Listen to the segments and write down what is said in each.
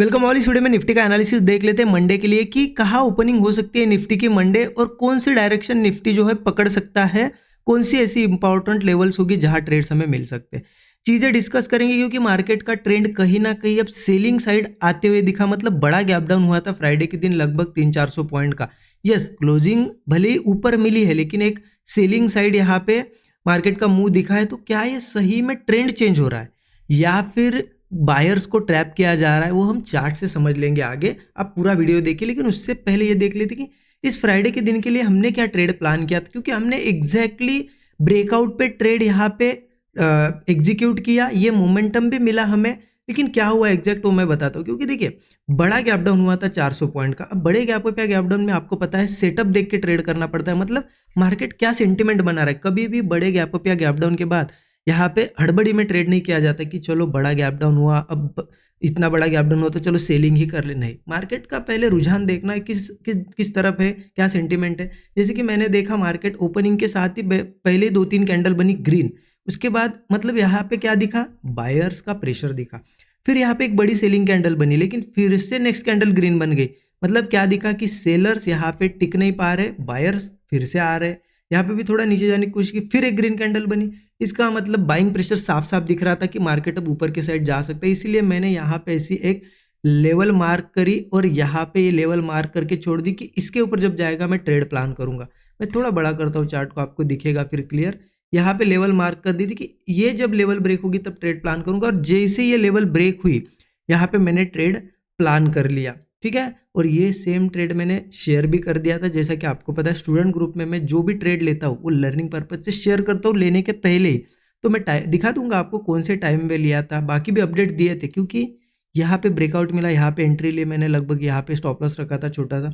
Welcome all. इस video में Nifty का एनालिसिस देख लेते हैं मंडे के लिए कि कहाँ ओपनिंग हो सकती है निफ्टी की मंडे और कौन सी डायरेक्शन निफ्टी जो है पकड़ सकता है, कौन सी ऐसी इंपॉर्टेंट लेवल्स होगी जहां ट्रेड्स हमें मिल सकते हैं। चीजें डिस्कस करेंगे क्योंकि मार्केट का ट्रेंड कहीं ना कहीं अब सेलिंग साइड आते हुए दिखा। मतलब बड़ा गैप डाउन हुआ था फ्राइडे के दिन लगभग 300-400 पॉइंट का। यस, क्लोजिंग भले ही ऊपर मिली है लेकिन एक सेलिंग साइड यहाँ पे मार्केट का मुंह दिखा है। तो क्या ये सही में ट्रेंड चेंज हो रहा है या फिर बायर्स को ट्रैप किया जा रहा है, वो हम चार्ट से समझ लेंगे आगे। आप पूरा वीडियो देखिए, लेकिन उससे पहले ये देख लेते कि इस फ्राइडे के दिन के लिए हमने क्या ट्रेड प्लान किया था, क्योंकि हमने एग्जैक्टली ब्रेकआउट पे ट्रेड यहाँ पे एग्जीक्यूट किया। ये मोमेंटम भी मिला हमें, लेकिन क्या हुआ एग्जैक्ट वो मैं बताता हूँ। क्योंकि देखिए बड़ा गैप डाउन हुआ था 400 पॉइंट का। अब बड़े गैप पे गैप डाउन में आपको पता है सेटअप देख के ट्रेड करना पड़ता है। मतलब मार्केट क्या सेंटिमेंट बना रहा है। कभी भी बड़े गैप पे या गैप डाउन के बाद यहाँ पे हड़बड़ी में ट्रेड नहीं किया जाता कि चलो बड़ा गैप डाउन हुआ, अब इतना बड़ा गैप डाउन हुआ तो चलो सेलिंग ही कर ले। नहीं, मार्केट का पहले रुझान देखना है किस तरफ है, क्या सेंटीमेंट है। जैसे कि मैंने देखा मार्केट ओपनिंग के साथ ही पहले 2-3 कैंडल बनी ग्रीन, उसके बाद मतलब यहाँ पे क्या दिखा, बायर्स का प्रेशर दिखा। फिर यहाँ पे एक बड़ी सेलिंग कैंडल बनी, लेकिन फिर से नेक्स्ट कैंडल ग्रीन बन गई। मतलब क्या दिखा कि सेलर्स यहाँ पे टिक नहीं पा रहे, बायर्स फिर से आ रहे। यहाँ पे भी थोड़ा नीचे जाने की कोशिश की, फिर एक ग्रीन कैंडल बनी। इसका मतलब बाइंग प्रेशर साफ साफ दिख रहा था कि मार्केट अब ऊपर के साइड जा सकता है। इसीलिए मैंने यहाँ पे ऐसी एक लेवल मार्क करी और यहाँ पे ये लेवल मार्क करके छोड़ दी कि इसके ऊपर जब जाएगा मैं ट्रेड प्लान करूंगा। मैं थोड़ा बड़ा करता हूँ चार्ट को, आपको दिखेगा फिर क्लियर। यहाँ पे लेवल मार्क कर दी थी कि ये जब लेवल ब्रेक होगी तब ट्रेड प्लान करूंगा, और जैसे ये लेवल ब्रेक हुई यहाँ पे मैंने ट्रेड प्लान कर लिया। ठीक है, और ये सेम ट्रेड मैंने शेयर भी कर दिया था। जैसा कि आपको पता है स्टूडेंट ग्रुप में मैं जो भी ट्रेड लेता हूँ वो लर्निंग पर्पज से शेयर करता हूँ लेने के पहले ही। तो मैं दिखा दूंगा आपको कौन से टाइम में लिया था, बाकी भी अपडेट दिए थे। क्योंकि यहाँ पे ब्रेकआउट मिला, यहाँ पे एंट्री लिए मैंने, लगभग यहाँ पे स्टॉप लॉस रखा था छोटा सा।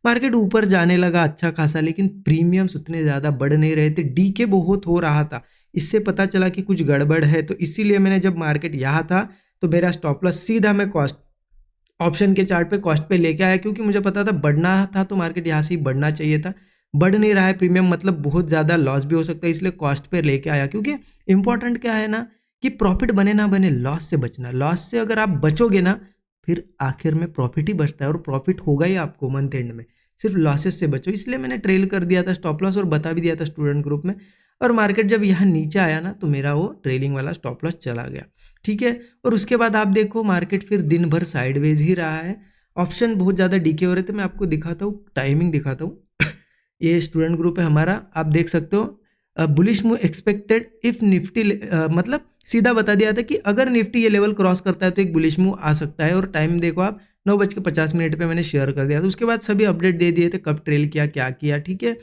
मार्केट ऊपर जाने लगा अच्छा खासा, लेकिन प्रीमियम्स उतने ज़्यादा बढ़ नहीं रहे थे, डीके बहुत हो रहा था। इससे पता चला कि कुछ गड़बड़ है। तो इसीलिए मैंने जब मार्केट यहाँ था तो मेरा स्टॉप लॉस सीधा मैं कॉस्ट ऑप्शन के चार्ट पे कॉस्ट पे लेके आया, क्योंकि मुझे पता था बढ़ना था तो मार्केट यहाँ से ही बढ़ना चाहिए था। बढ़ नहीं रहा है प्रीमियम, मतलब बहुत ज़्यादा लॉस भी हो सकता है, इसलिए कॉस्ट पे लेके आया। क्योंकि इंपॉर्टेंट क्या है ना कि प्रॉफिट बने ना बने, लॉस से बचना। लॉस से अगर आप बचोगे ना फिर आखिर में प्रॉफिट ही बचता है, और प्रॉफिट होगा ही आपको मंथ एंड में। सिर्फ लॉसेस से बचो, इसलिए मैंने ट्रेल कर दिया था स्टॉप लॉस और बता भी दिया था स्टूडेंट ग्रुप में। और मार्केट जब यहाँ नीचे आया ना तो मेरा वो ट्रेलिंग वाला स्टॉप लॉस चला गया। ठीक है, और उसके बाद आप देखो मार्केट फिर दिन भर साइडवेज ही रहा है। ऑप्शन बहुत ज़्यादा डीके हो रहे थे। मैं आपको दिखाता हूँ, टाइमिंग दिखाता हूँ। ये स्टूडेंट ग्रुप है हमारा, आप देख सकते हो। Bullish move expected if Nifty, मतलब सीधा बता दिया था कि अगर निफ्टी ये लेवल क्रॉस करता है तो एक बुलिश मूव आ सकता है। और टाइम देखो आप 9:50 पे मैंने शेयर कर दिया था। उसके बाद सभी अपडेट दे दिए थे, कब ट्रेल किया, क्या किया। ठीक है,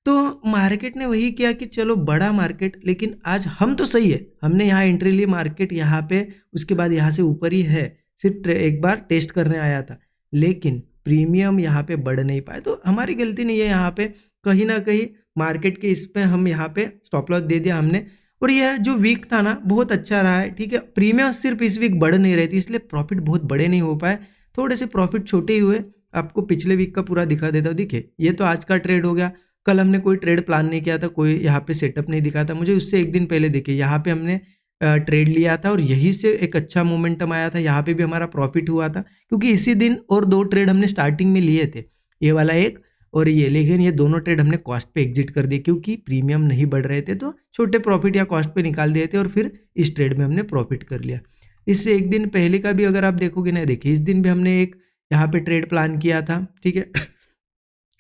तो मार्केट ने वही किया कि चलो बड़ा मार्केट, लेकिन आज हम तो सही है। हमने यहाँ एंट्री ली, मार्केट यहाँ पे, उसके बाद यहाँ से ऊपर ही है। सिर्फ एक बार टेस्ट करने आया था, लेकिन प्रीमियम यहाँ पे बढ़ नहीं पाए। तो हमारी गलती नहीं है यहाँ पे, कहीं ना कहीं मार्केट के इस पे हम यहाँ पे स्टॉप लॉस दे दिया हमने। और यह जो वीक था ना बहुत अच्छा रहा है। ठीक है, प्रीमियम सिर्फ इस वीक बढ़ नहीं रही थी, इसलिए प्रॉफिट बहुत बड़े नहीं हो पाए, थोड़े से प्रॉफिट छोटे ही हुए। आपको पिछले वीक का पूरा दिखा देता हूँ। देखिए ये तो आज का ट्रेड हो गया। कल हमने कोई ट्रेड प्लान नहीं किया था, कोई यहाँ पे सेटअप नहीं दिखा था मुझे। उससे एक दिन पहले देखिए यहाँ पे हमने ट्रेड लिया था और यहीं से एक अच्छा मोमेंटम आया था। यहाँ पे भी हमारा प्रॉफिट हुआ था, क्योंकि इसी दिन और 2 ट्रेड हमने स्टार्टिंग में लिए थे, ये वाला एक और ये। लेकिन ये दोनों ट्रेड हमने कॉस्ट पे एग्जिट कर दिए, क्योंकि प्रीमियम नहीं बढ़ रहे थे। तो छोटे प्रॉफिट या कॉस्ट पे निकाल दिए थे और फिर इस ट्रेड में हमने प्रॉफिट कर लिया। इससे एक दिन पहले का भी अगर आप देखोगे ना, देखिए इस दिन भी हमने एक यहाँ पे ट्रेड प्लान किया था। ठीक है,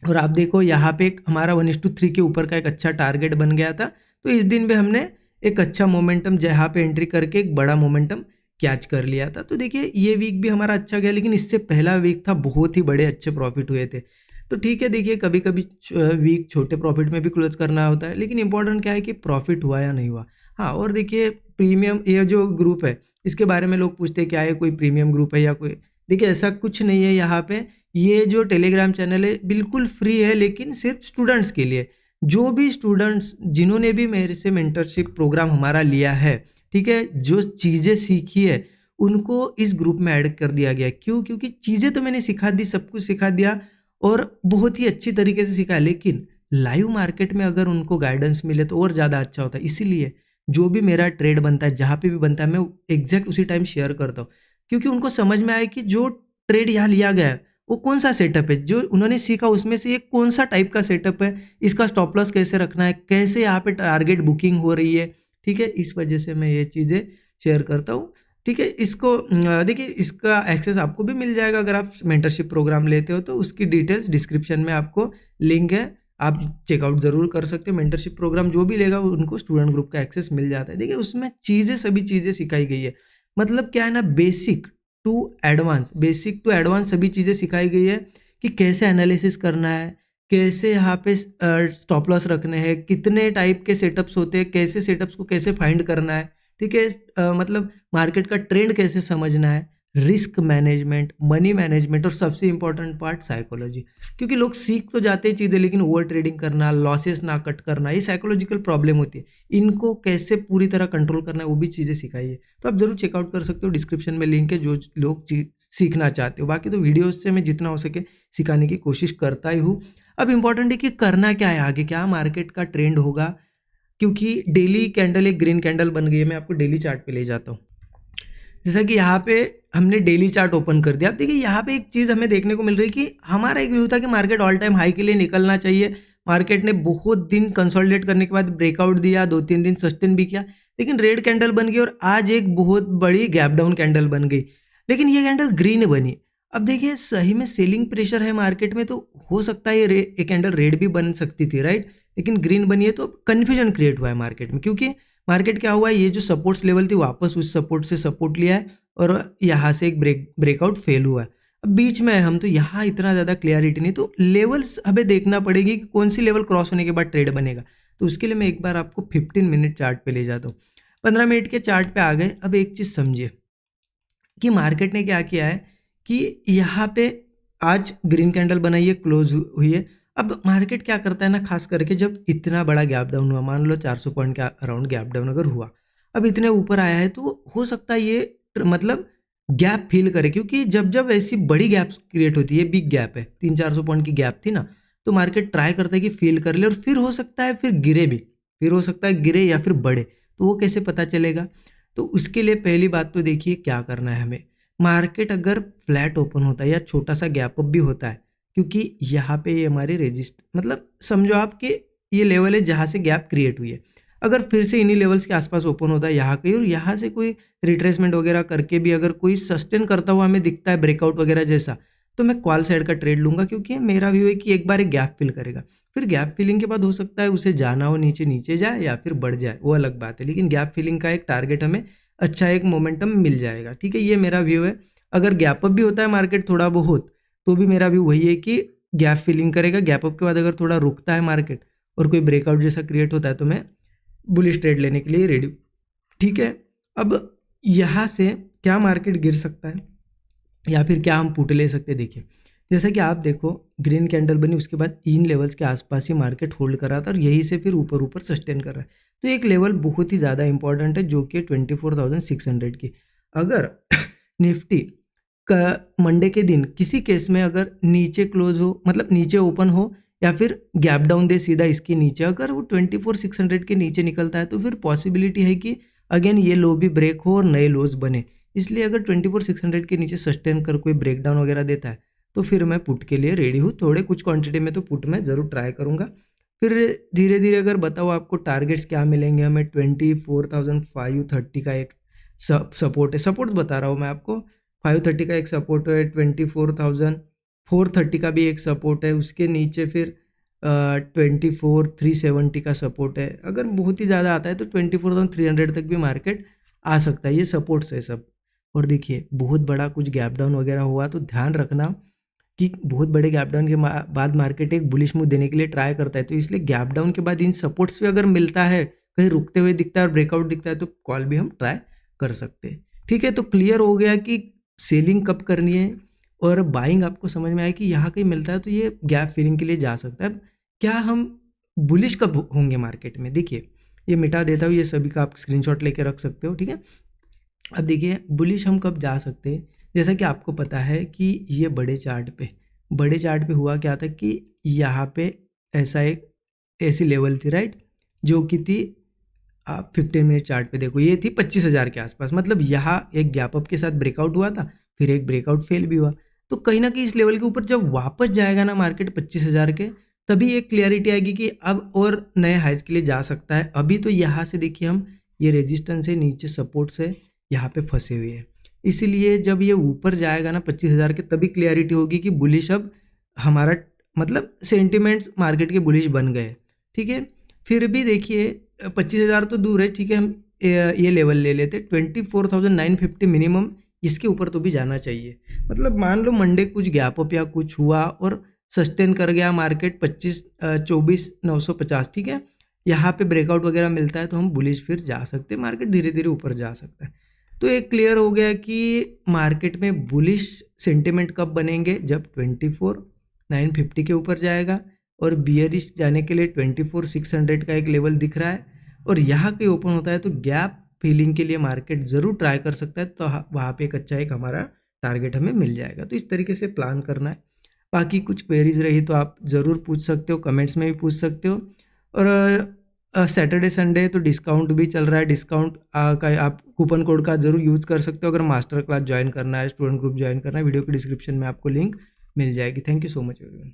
और आप देखो यहाँ पे एक हमारा 1:3 के ऊपर का एक अच्छा टारगेट बन गया था। तो इस दिन भी हमने एक अच्छा मोमेंटम जहाँ पे एंट्री करके एक बड़ा मोमेंटम कैच कर लिया था। तो देखिए ये वीक भी हमारा अच्छा गया, लेकिन इससे पहला वीक था बहुत ही बड़े अच्छे प्रॉफिट हुए थे। तो ठीक है, देखिए कभी कभी वीक छोटे प्रॉफिट में भी क्लोज करना होता है, लेकिन इंपॉर्टेंट क्या है कि प्रॉफिट हुआ या नहीं हुआ। हाँ, और देखिए प्रीमियम ये जो ग्रुप है इसके बारे में लोग पूछते हैं क्या है कोई प्रीमियम ग्रुप है या कोई। देखिए ऐसा कुछ नहीं है। यहाँ पे ये जो टेलीग्राम चैनल है बिल्कुल फ्री है, लेकिन सिर्फ स्टूडेंट्स के लिए। जो भी स्टूडेंट्स जिन्होंने भी मेरे से मेंटरशिप प्रोग्राम हमारा लिया है, ठीक है, जो चीज़ें सीखी है उनको इस ग्रुप में ऐड कर दिया गया। क्यों? क्योंकि चीज़ें तो मैंने सिखा दी, सब कुछ सिखा दिया और बहुत ही अच्छी तरीके से सिखाया, लेकिन लाइव मार्केट में अगर उनको गाइडेंस मिले तो और ज़्यादा अच्छा होता है। इसीलिए जो भी मेरा ट्रेड बनता है, जहाँ पे भी बनता है, मैं एग्जैक्ट उसी टाइम शेयर करता हूँ। क्योंकि उनको समझ में आया कि जो ट्रेड यहाँ लिया गया है वो कौन सा सेटअप है, जो उन्होंने सीखा उसमें से ये कौन सा टाइप का सेटअप है, इसका स्टॉप लॉस कैसे रखना है, कैसे यहाँ पे टारगेट बुकिंग हो रही है। ठीक है, इस वजह से मैं ये चीज़ें शेयर करता हूँ। ठीक है, इसको देखिए, इसका एक्सेस आपको भी मिल जाएगा अगर आप मेंटरशिप प्रोग्राम लेते हो तो उसकी डिटेल्स डिस्क्रिप्शन में आपको लिंक है, आप चेकआउट ज़रूर कर सकते हो। मेंटरशिप प्रोग्राम जो भी लेगा उनको स्टूडेंट ग्रुप का एक्सेस मिल जाता है। देखिए उसमें सभी चीज़ें सिखाई गई है, मतलब क्या है ना, बेसिक टू एडवांस सभी चीज़ें सिखाई गई है कि कैसे एनालिसिस करना है, कैसे यहाँ पे स्टॉप लॉस रखने हैं, कितने टाइप के सेटअप्स होते हैं, कैसे सेटअप्स को कैसे फाइंड करना है। ठीक है, मतलब मार्केट का ट्रेंड कैसे समझना है, रिस्क मैनेजमेंट, मनी मैनेजमेंट, और सबसे इंपॉर्टेंट पार्ट साइकोलॉजी। क्योंकि लोग सीख तो जाते हैं चीज़ें, लेकिन ओवर ट्रेडिंग करना, लॉसेस ना कट करना, ये साइकोलॉजिकल प्रॉब्लम होती है। इनको कैसे पूरी तरह कंट्रोल करना है वो भी चीज़ें सिखाई है, तो आप जरूर चेकआउट कर सकते हो। डिस्क्रिप्शन में लिंक है जो लोग सीखना चाहते हो। बाकी तो वीडियोज से मैं जितना हो सके सिखाने की कोशिश करता ही हूँ। अब इंपॉर्टेंट है कि करना क्या है आगे, क्या मार्केट का ट्रेंड होगा, क्योंकि डेली कैंडल एक ग्रीन कैंडल बन गई है। मैं आपको डेली चार्ट पे ले जाता हूँ। जैसा कि यहाँ पे हमने डेली चार्ट ओपन कर दिया। अब देखिए यहाँ पे एक चीज़ हमें देखने को मिल रही है कि हमारा एक व्यू था कि मार्केट ऑल टाइम हाई के लिए निकलना चाहिए। मार्केट ने बहुत दिन कंसोलिडेट करने के बाद ब्रेकआउट दिया, 2-3 दिन सस्टेन भी किया, लेकिन रेड कैंडल बन गई और आज एक बहुत बड़ी गैप डाउन कैंडल बन गई, लेकिन ये कैंडल ग्रीन बनी। अब देखिए सही में सेलिंग प्रेशर है मार्केट में, तो हो सकता है ये कैंडल रेड भी बन सकती थी, राइट, लेकिन ग्रीन बनी है, तो कन्फ्यूजन क्रिएट हुआ है मार्केट में। क्योंकि मार्केट क्या हुआ है, ये जो सपोर्ट्स लेवल थी वापस उस सपोर्ट से सपोर्ट लिया है और यहाँ से एक ब्रेकआउट फेल हुआ है। अब बीच में हम तो यहाँ इतना ज़्यादा क्लियरिटी नहीं, तो लेवल्स हमें देखना पड़ेगी कि कौन सी लेवल क्रॉस होने के बाद ट्रेड बनेगा। तो उसके लिए मैं एक बार आपको 15 मिनट चार्ट पे ले जाता हूँ। 15 मिनट के चार्ट पे आ गए। अब एक चीज़ समझिए कि मार्केट ने क्या किया है कि यहाँ पे आज ग्रीन कैंडल बनाई है, क्लोज हुई है। अब मार्केट क्या करता है ना, खास करके जब इतना बड़ा गैप डाउन हुआ, मान लो 400 पॉइंट के अराउंड गैप डाउन अगर हुआ, अब इतने ऊपर आया है, तो हो सकता है ये मतलब गैप फिल करे। क्योंकि जब जब ऐसी बड़ी गैप क्रिएट होती है, बिग गैप है, 300-400 पॉइंट की गैप थी ना, तो मार्केट ट्राई करता है कि फिल कर ले, और फिर हो सकता है फिर गिरे भी, फिर हो सकता है गिरे या फिर बढ़े। तो वो कैसे पता चलेगा? तो उसके लिए पहली बात तो देखिए क्या करना है हमें। मार्केट अगर फ्लैट ओपन होता है या छोटा सा गैप अप भी होता है, क्योंकि यहाँ पे ये हमारी रेजिस्ट, मतलब समझो आप कि ये लेवल है जहाँ से गैप क्रिएट हुई है, अगर फिर से इन्हीं लेवल्स के आसपास ओपन होता है यहाँ कहीं, और यहाँ से कोई रिट्रेसमेंट वगैरह करके भी अगर कोई सस्टेन करता हुआ हमें दिखता है ब्रेकआउट वगैरह जैसा, तो मैं कॉल साइड का ट्रेड लूंगा। क्योंकि मेरा व्यू है कि एक बार एक गैप फिल करेगा, फिर गैप फिलिंग के बाद हो सकता है उसे जाना हो नीचे, नीचे जाए या फिर बढ़ जाए, वो अलग बात है, लेकिन गैप फिलिंग का एक टारगेट हमें अच्छा एक मोमेंटम मिल जाएगा। ठीक है, ये मेरा व्यू है। अगर गैप अप भी होता है मार्केट थोड़ा बहुत, तो भी मेरा व्यू वही है कि गैप फिलिंग करेगा। गैप अप के बाद अगर थोड़ा रुकता है मार्केट और कोई ब्रेकआउट जैसा क्रिएट होता है, तो मैं बुलिश ट्रेड लेने के लिए रेडी हूँ। ठीक है, अब यहाँ से क्या मार्केट गिर सकता है या फिर क्या हम पुट ले सकते हैं? देखिए जैसा कि आप देखो, ग्रीन कैंडल बनी, उसके बाद इन लेवल्स के आसपास ही मार्केट होल्ड कर रहा था और यहीं से फिर ऊपर ऊपर सस्टेन कर रहा है। तो एक लेवल बहुत ही ज़्यादा इंपॉर्टेंट है जो कि 24,600 की। अगर निफ्टी का मंडे के दिन किसी केस में अगर नीचे क्लोज हो, मतलब नीचे ओपन हो या फिर गैप डाउन दे सीधा इसके नीचे, अगर वो 24,600 के नीचे निकलता है, तो फिर पॉसिबिलिटी है कि अगेन ये लो भी ब्रेक हो और नए लोज बने। इसलिए अगर 24,600 के नीचे सस्टेन कर कोई ब्रेक डाउन वगैरह देता है, तो फिर मैं पुट के लिए रेडी हूँ। थोड़े कुछ क्वांटिटी में तो पुट मैं ज़रूर ट्राई करूँगा। फिर धीरे धीरे अगर बताओ आपको टारगेट्स क्या मिलेंगे हमें, 24,530 का एक सपोर्ट है, सपोर्ट बता रहा हूँ मैं आपको, 530 का एक सपोर्ट है, 24,430 का भी एक सपोर्ट है, उसके नीचे फिर 24,370 का सपोर्ट है। अगर बहुत ही ज़्यादा आता है तो 24,300 तक भी मार्केट आ सकता है। ये सपोर्ट्स है सब। और देखिए बहुत बड़ा कुछ गैप डाउन वगैरह हुआ तो ध्यान रखना कि बहुत बड़े गैप डाउन के बाद मार्केट एक बुलिश मूव देने के लिए ट्राई करता है, तो इसलिए गैप डाउन के बाद इन सपोर्ट्स पे अगर मिलता है, कहीं रुकते हुए दिखता है और ब्रेकआउट दिखता है, तो कॉल भी हम ट्राई कर सकते हैं। ठीक है, तो क्लियर हो गया कि सेलिंग कब करनी है और बाइंग आपको समझ में आया कि यहाँ कहीं मिलता है तो ये गैप फिलिंग के लिए जा सकता है। अब क्या हम बुलिश कब होंगे मार्केट में? देखिए ये मिटा देता हूँ, ये सभी का आप स्क्रीनशॉट लेके रख सकते हो। ठीक है, अब देखिए बुलिश हम कब जा सकते हैं। जैसा कि आपको पता है कि ये बड़े चार्ट पे हुआ क्या था कि यहाँ पे ऐसा एक ऐसी लेवल थी, राइट, जो कि थी आप 15 मिनट चार्ट पे देखो, ये थी 25,000 के आसपास, मतलब यहाँ एक गैप अप के साथ ब्रेकआउट हुआ था, फिर एक ब्रेकआउट फेल भी हुआ। तो कहीं ना कहीं इस लेवल के ऊपर जब वापस जाएगा ना मार्केट 25,000 के, तभी एक क्लियरिटी आएगी कि अब और नए हाइज के लिए जा सकता है। अभी तो यहाँ से देखिए हम, ये रेजिस्टेंस है, नीचे सपोर्ट से यहाँ पे फंसे हुए हैं। इसीलिए जब ये ऊपर जाएगा ना 25,000 के, तभी क्लियरिटी होगी कि बुलिश अब हमारा, मतलब सेंटिमेंट्स मार्केट के बुलिश बन गए। ठीक है, फिर भी देखिए 25,000 तो दूर है, ठीक है, हम ये लेवल ले लेते, 24,950 मिनिमम, इसके ऊपर तो भी जाना चाहिए। मतलब मान लो मंडे कुछ गैप अप या कुछ हुआ और सस्टेन कर गया मार्केट 24,950, ठीक है, यहाँ पे ब्रेकआउट वगैरह मिलता है तो हम बुलिश फिर जा सकते हैं, मार्केट धीरे धीरे ऊपर जा सकता है। तो एक क्लियर हो गया कि मार्केट में बुलिश सेंटिमेंट कब बनेंगे, जब 24,950 के ऊपर जाएगा, और बियरिश जाने के लिए 24,600 का एक लेवल दिख रहा है, और यहाँ के ओपन होता है तो गैप फीलिंग के लिए मार्केट ज़रूर ट्राई कर सकता है, तो वहाँ पे एक अच्छा एक हमारा टारगेट हमें मिल जाएगा। तो इस तरीके से प्लान करना है। बाकी कुछ क्वेरीज रही तो आप ज़रूर पूछ सकते हो, कमेंट्स में भी पूछ सकते हो। और सैटरडे संडे तो डिस्काउंट भी चल रहा है, डिस्काउंट का आप कूपन कोड का ज़रूर यूज़ कर सकते हो। अगर मास्टर क्लास ज्वाइन करना है, स्टूडेंट ग्रुप ज्वाइन करना है, वीडियो के डिस्क्रिप्शन में आपको लिंक मिल जाएगी। Thank you so much everyone.